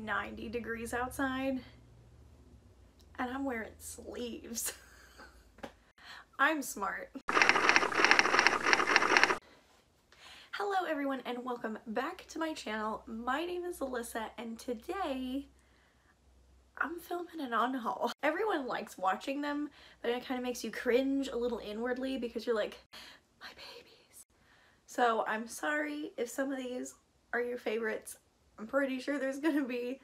90 degrees outside and I'm wearing sleeves. I'm smart. Hello everyone and welcome back to my channel. My name is Alyssa and today I'm filming an unhaul. Everyone likes watching them, but it kind of makes you cringe a little inwardly because you're like, my babies. So I'm sorry if some of these are your favorites. I'm pretty sure there's gonna be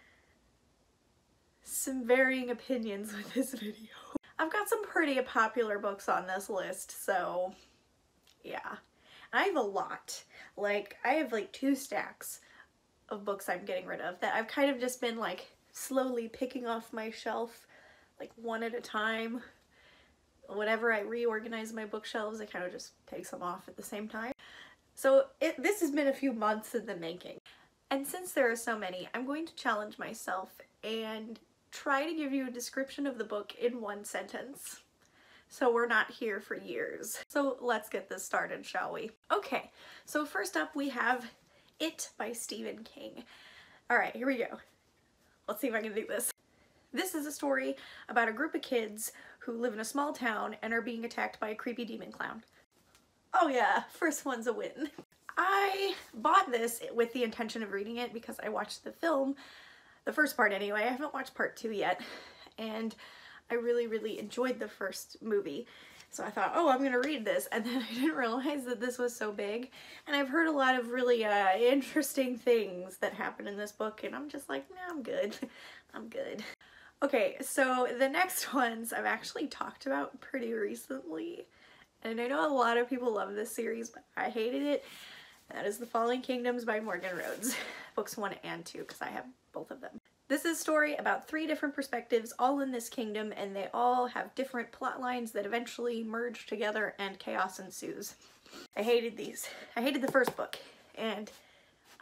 some varying opinions with this video. I've got some pretty popular books on this list, so yeah. I have a lot. Like, I have like 2 stacks of books I'm getting rid of that I've kind of just been like slowly picking off my shelf, like one at a time. Whenever I reorganize my bookshelves, I kind of just take some off at the same time. So this has been a few months in the making. And since there are so many, I'm going to challenge myself and try to give you a description of the book in 1 sentence. So we're not here for years. So let's get this started, shall we? Okay, so first up we have It by Stephen King. Alright, here we go. Let's see if I can do this. This is a story about a group of kids who live in a small town and are being attacked by a creepy demon clown. Oh yeah, first one's a win. I bought this with the intention of reading it because I watched the film, the first part anyway. I haven't watched part 2 yet, and I really enjoyed the first movie. So I thought, oh, I'm gonna read this, and then I didn't realize that this was so big. And I've heard a lot of really interesting things that happen in this book, and I'm just like, nah, I'm good. I'm good. Okay, so the next ones I've actually talked about pretty recently, and I know a lot of people love this series, but I hated it. That is The Fallen Kingdoms by Morgan Rhodes, books 1 and 2, because I have both of them. This is a story about 3 different perspectives, all in this kingdom, and they all have different plot lines that eventually merge together and chaos ensues. I hated these. I hated the first book, and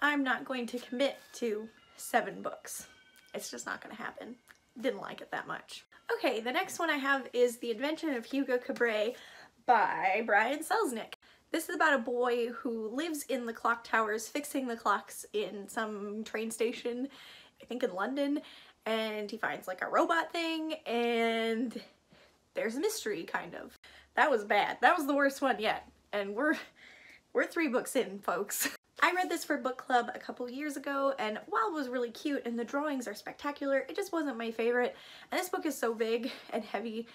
I'm not going to commit to 7 books. It's just not going to happen. Didn't like it that much. Okay, the next one I have is The Invention of Hugo Cabret by Brian Selznik. This is about a boy who lives in the clock towers fixing the clocks in some train station, I think in London, and he finds like a robot thing and there's a mystery, kind of. That was bad. That was the worst one yet, and we're 3 books in, folks. I read this for book club a couple years ago, and while it was really cute and the drawings are spectacular, it just wasn't my favorite. And this book is so big and heavy,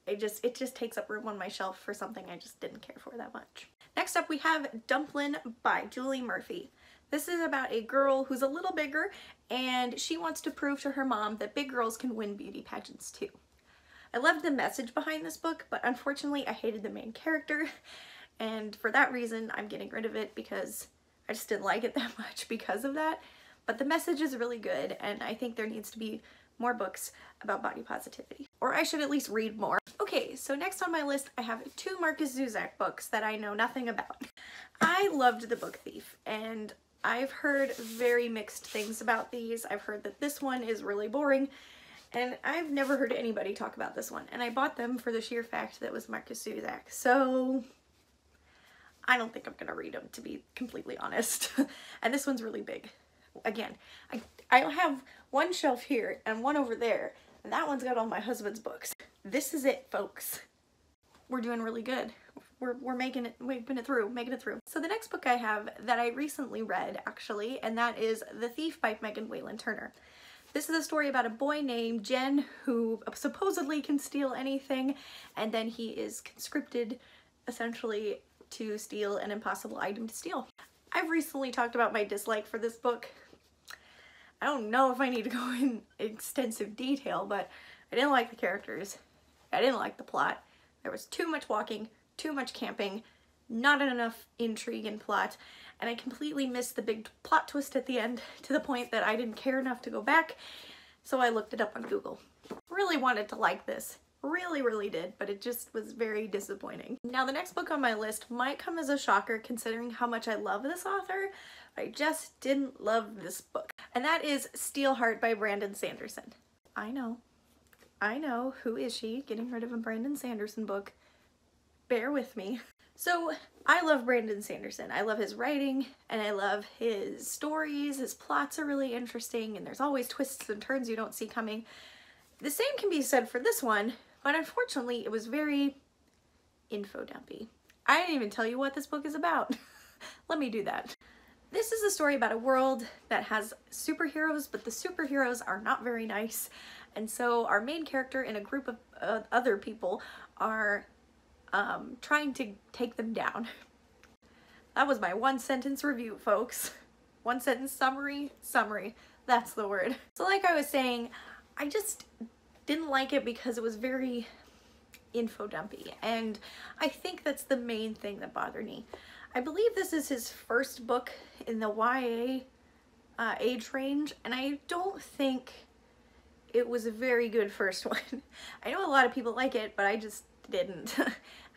it just takes up room on my shelf for something I just didn't care for that much. Next up we have Dumplin by Julie Murphie. This is about a girl who's a little bigger and she wants to prove to her mom that big girls can win beauty pageants too. I loved the message behind this book, but unfortunately I hated the main character, and for that reason I'm getting rid of it because I just didn't like it that much because of that. But the message is really good, and I think there needs to be more books about body positivity. Or I should at least read more. Okay, so next on my list I have 2 Markus Zusak books that I know nothing about. I loved The Book Thief, and I've heard very mixed things about these. I've heard that this one is really boring, and I've never heard anybody talk about this one. And I bought them for the sheer fact that it was Markus Zusak. So I don't think I'm gonna read them, to be completely honest. And this one's really big. Again, I have one shelf here and one over there, and that one's got all my husband's books. This is it, folks. We're doing really good. We're making it through. So the next book I have that I recently read, actually, and that is The Thief by Megan Whalen Turner. This is a story about a boy named Jen who supposedly can steal anything, and then he is conscripted, essentially, to steal an impossible item to steal. I've recently talked about my dislike for this book. I don't know if I need to go in extensive detail, but I didn't like the characters. I didn't like the plot. There was too much walking, too much camping, not enough intrigue and plot, and I completely missed the big plot twist at the end to the point that I didn't care enough to go back, so I looked it up on Google. Really wanted to like this. Really did, but it just was very disappointing. Now the next book on my list might come as a shocker considering how much I love this author, but I just didn't love this book. And that is Steelheart by Brandon Sanderson. I know, who is she? Getting rid of a Brandon Sanderson book. Bear with me. So I love Brandon Sanderson. I love his writing and I love his stories. His plots are really interesting and there's always twists and turns you don't see coming. The same can be said for this one, but unfortunately it was very info dumpy. I didn't even tell you what this book is about. Let me do that. This is a story about a world that has superheroes, but the superheroes are not very nice. And so our main character and a group of other people are trying to take them down. That was my one sentence review, folks. One sentence summary. That's the word. So like I was saying, I just didn't like it because it was very info dumpy. And I think that's the main thing that bothered me. I believe this is his first book in the YA age range, and I don't think it was a very good first one. I know a lot of people like it, but I just didn't.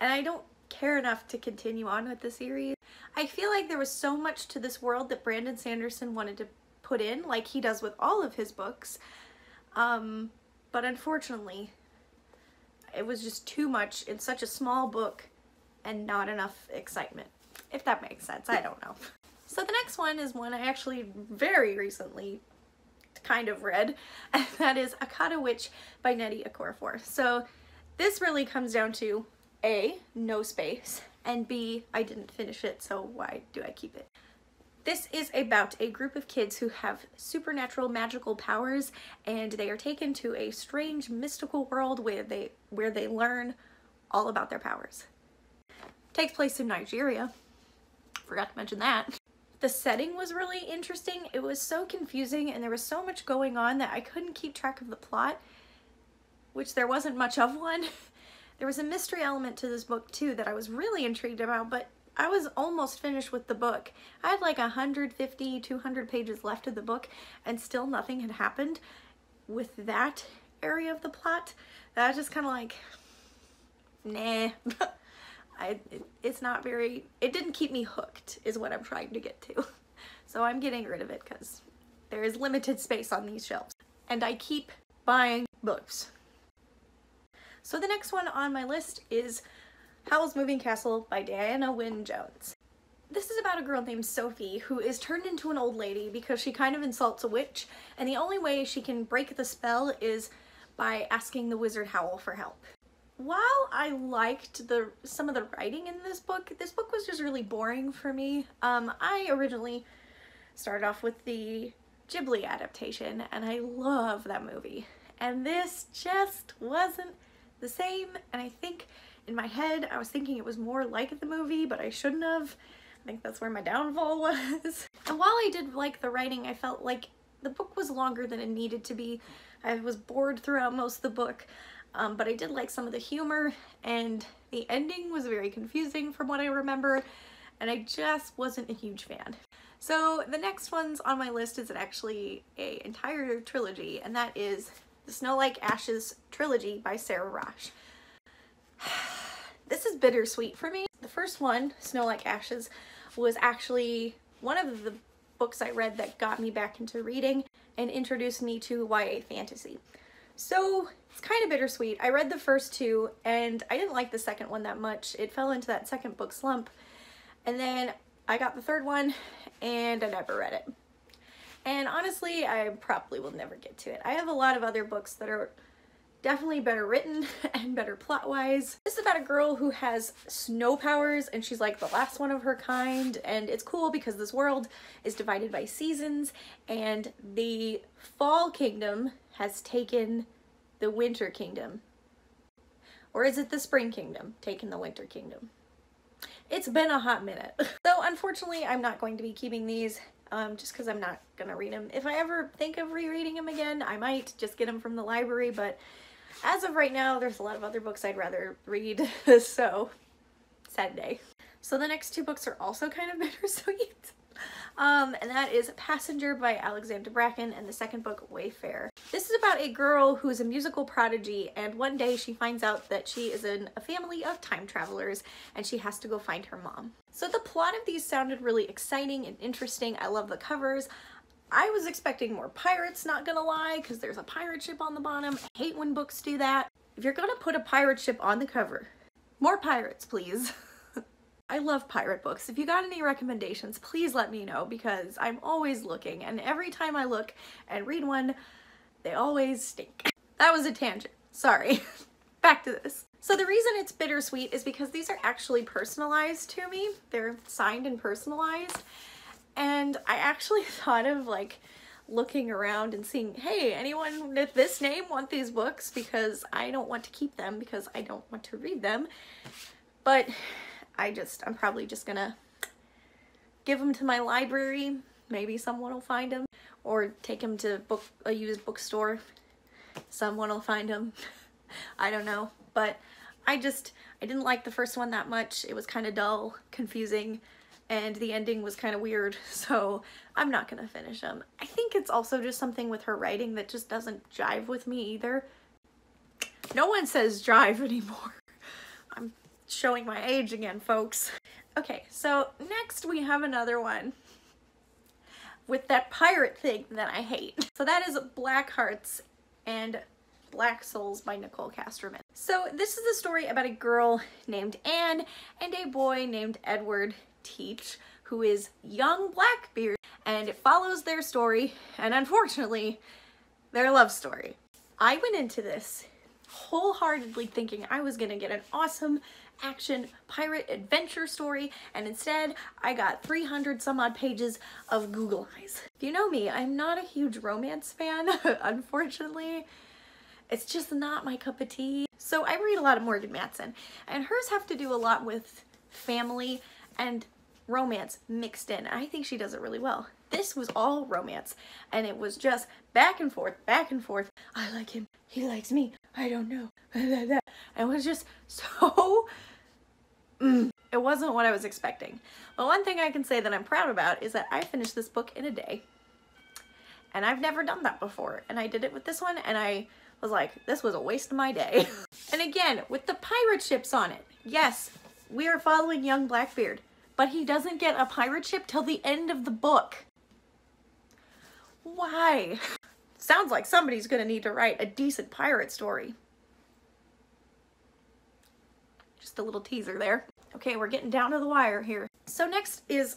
And I don't care enough to continue on with the series. I feel like there was so much to this world that Brandon Sanderson wanted to put in, like he does with all of his books. But unfortunately, it was just too much in such a small book and not enough excitement. If that makes sense, I don't know. So the next one is one I actually very recently kind of read, and that is Akata Witch by Nnedi Okorafor. So this really comes down to A, no space, and B, I didn't finish it, so why do I keep it? This is about a group of kids who have supernatural magical powers, and they are taken to a strange mystical world where they learn all about their powers. Takes place in Nigeria. Forgot to mention that. The setting was really interesting. It was so confusing and there was so much going on that I couldn't keep track of the plot, which there wasn't much of one. There was a mystery element to this book too that I was really intrigued about, but I was almost finished with the book. I had like 150, 200 pages left of the book and still nothing had happened with that area of the plot. That was just kind of like, nah. It's not very, it didn't keep me hooked is what I'm trying to get to. So I'm getting rid of it because there is limited space on these shelves and I keep buying books. So the next one on my list is Howl's Moving Castle by Diana Wynne Jones. This is about a girl named Sophie who is turned into an old lady because she kind of insults a witch, and the only way she can break the spell is by asking the wizard Howl for help. While I liked some of the writing in this book was just really boring for me. I originally started off with the Ghibli adaptation and I love that movie. And this just wasn't the same, and I think in my head I was thinking it was more like the movie, but I shouldn't have. I think that's where my downfall was. And while I did like the writing, I felt like the book was longer than it needed to be. I was bored throughout most of the book. But I did like some of the humor, and the ending was very confusing from what I remember, and I just wasn't a huge fan. So the next ones on my list is actually an entire trilogy, and that is the Snow Like Ashes trilogy by Sarah Raasch. This is bittersweet for me. The first one, Snow Like Ashes, was actually one of the books I read that got me back into reading and introduced me to YA fantasy. So it's kind of bittersweet. I read the first two and I didn't like the second one that much. It fell into that second book slump. And then I got the third one and I never read it. And honestly, I probably will never get to it. I have a lot of other books that are definitely better written and better plot-wise. This is about a girl who has snow powers and she's like the last one of her kind, and it's cool because this world is divided by seasons and the Fall Kingdom has taken the Winter Kingdom. Or is it the Spring Kingdom taking the Winter Kingdom? It's been a hot minute. So unfortunately, I'm not going to be keeping these just because I'm not gonna read them. If I ever think of rereading them again, I might just get them from the library, but as of right now, there's a lot of other books I'd rather read, so sad day. So the next two books are also kind of bittersweet. And that is Passenger by Alexander Bracken and the second book, Wayfarer. This is about a girl who's a musical prodigy, and one day she finds out that she is in a family of time travelers and she has to go find her mom. So the plot of these sounded really exciting and interesting. I love the covers. I was expecting more pirates, not gonna lie, because there's a pirate ship on the bottom. I hate when books do that. If you're gonna put a pirate ship on the cover, more pirates, please. I love pirate books. If you got any recommendations, please let me know because I'm always looking, and every time I look and read one, they always stink. That was a tangent. Sorry. Back to this. So the reason it's bittersweet is because these are actually personalized to me. They're signed and personalized. And I actually thought of like looking around and seeing, hey, anyone with this name want these books? Because I don't want to keep them because I don't want to read them. But I'm probably just gonna give them to my library. Maybe someone will find them, or take them to a used bookstore. Someone will find them. I don't know, but I didn't like the first one that much. It was kind of dull, confusing, and the ending was kind of weird, so I'm not gonna finish them. I think it's also just something with her writing that just doesn't jive with me either. No one says jive anymore. I'm showing my age again, folks. Okay, so next we have another one with that pirate thing that I hate. So that is Blackhearts and Black Souls by Nichole Castroman. So this is a story about a girl named Anne and a boy named Edward Teach, who is young Blackbeard, and it follows their story and unfortunately their love story. I went into this wholeheartedly thinking I was gonna get an awesome action pirate adventure story, and instead I got 300 some odd pages of Google eyes. If you know me, I'm not a huge romance fan, unfortunately. It's just not my cup of tea. So I read a lot of Morgan Matson, and hers have to do a lot with family and romance mixed in. I think she does it really well. This was all romance, and it was just back and forth, back and forth. I like him, he likes me, I don't know. It was just so... It wasn't what I was expecting. But one thing I can say that I'm proud about is that I finished this book in a day. And I've never done that before. And I did it with this one, and I was like, this was a waste of my day. And again, with the pirate ships on it. Yes, we are following young Blackbeard, but he doesn't get a pirate ship till the end of the book. Why? Sounds like somebody's gonna need to write a decent pirate story. Just a little teaser there. Okay, we're getting down to the wire here. So next is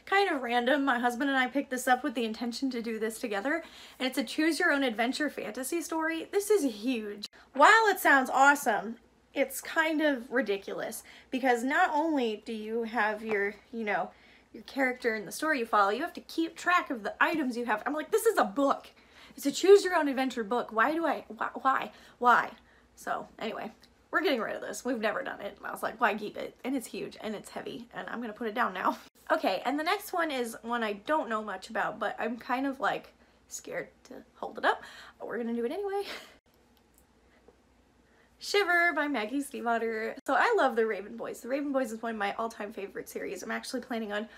kind of random. My husband and I picked this up with the intention to do this together, and it's a choose your own adventure fantasy story. This is huge. While it sounds awesome, it's kind of ridiculous because not only do you have your character in the story you follow, you have to keep track of the items you have. I'm like, this is a book. It's a choose your own adventure book. Why? So anyway, we're getting rid of this. We've never done it. I was like, why keep it? And it's huge and it's heavy, and I'm gonna put it down now. Okay, and the next one is one I don't know much about, but I'm kind of like scared to hold it up, but we're gonna do it anyway. Shiver by Maggie Stievater. So I love The Raven Boys. The Raven Boys is one of my all-time favorite series. I'm actually planning on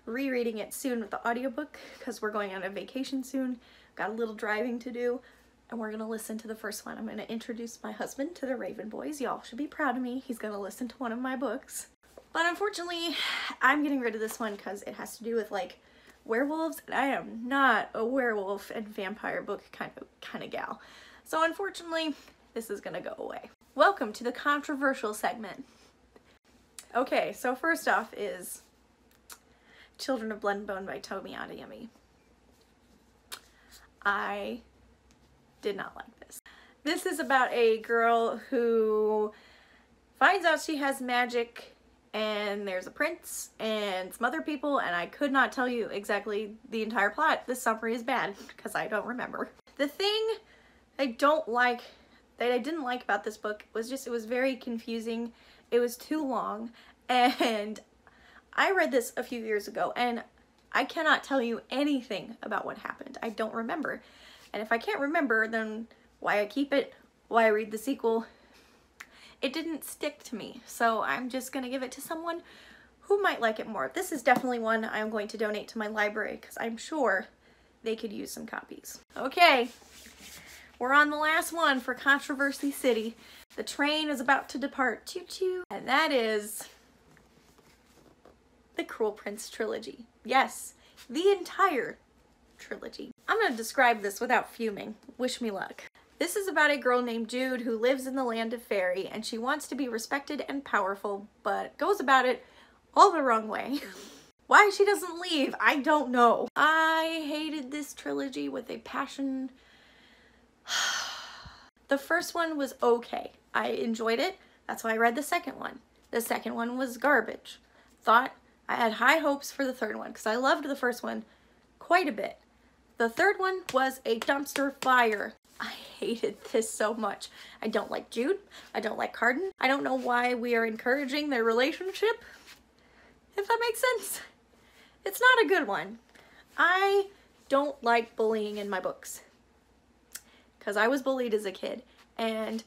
rereading it soon with the audiobook because we're going on a vacation soon. Got a little driving to do, and we're gonna listen to the first one. I'm gonna introduce my husband to The Raven Boys. Y'all should be proud of me. He's gonna listen to one of my books. But unfortunately, I'm getting rid of this one because it has to do with like werewolves, and I am not a werewolf and vampire book kind of gal. So unfortunately, this is gonna go away. Welcome to the controversial segment. Okay, so first off is Children of Blood and Bone by Tomi Adeyemi. I did not like this. This is about a girl who finds out she has magic, and there's a prince and some other people, and I could not tell you exactly the entire plot. This summary is bad because I don't remember. The thing I didn't like about this book was just, it was very confusing. It was too long, and I read this a few years ago, and I cannot tell you anything about what happened. I don't remember. And if I can't remember, then why I keep it? Why I read the sequel? It didn't stick to me, so I'm just gonna give it to someone who might like it more. This is definitely one I'm going to donate to my library because I'm sure they could use some copies. Okay, we're on the last one for Controversy City. The train is about to depart. Choo choo. And that is the Cruel Prince trilogy. Yes, the entire trilogy. I'm gonna describe this without fuming. Wish me luck. This is about a girl named Jude who lives in the land of fairy, and she wants to be respected and powerful, but goes about it all the wrong way. Why she doesn't leave, I don't know. I hated this trilogy with a passion. The first one was okay. I enjoyed it. That's why I read the second one. The second one was garbage. I had high hopes for the third one because I loved the first one quite a bit. The third one was a dumpster fire. I hated this so much. I don't like Jude. I don't like Carden. I don't know why we are encouraging their relationship, if that makes sense. It's not a good one. I don't like bullying in my books because I was bullied as a kid and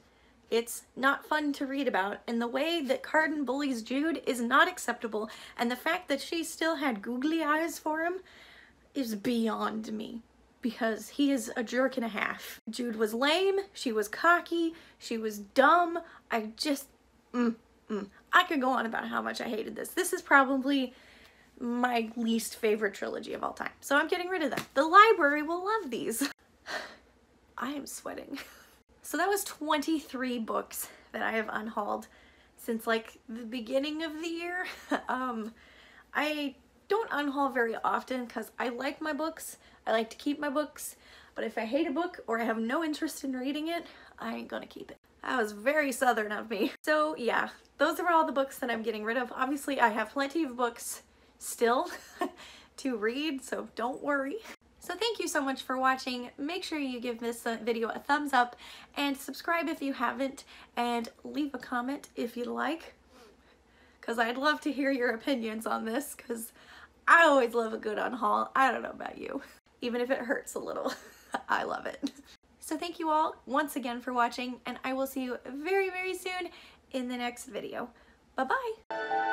it's not fun to read about, and the way that Carden bullies Jude is not acceptable, and the fact that she still had googly eyes for him is beyond me because he is a jerk and a half. Jude was lame, she was cocky, she was dumb. I just, I could go on about how much I hated this. This is probably my least favorite trilogy of all time, so I'm getting rid of them. The library will love these. I am sweating. So that was 23 books that I have unhauled since like the beginning of the year. I don't unhaul very often because I like my books. I like to keep my books, but if I hate a book or I have no interest in reading it, I ain't gonna keep it. That was very southern of me. So yeah, those are all the books that I'm getting rid of. Obviously I have plenty of books still to read, so don't worry. So thank you so much for watching. Make sure you give this video a thumbs up and subscribe if you haven't, and leave a comment if you'd like, because I'd love to hear your opinions on this, because I always love a good unhaul. I don't know about you. Even if it hurts a little, I love it. So thank you all once again for watching, and I will see you very, very soon in the next video. Bye-bye.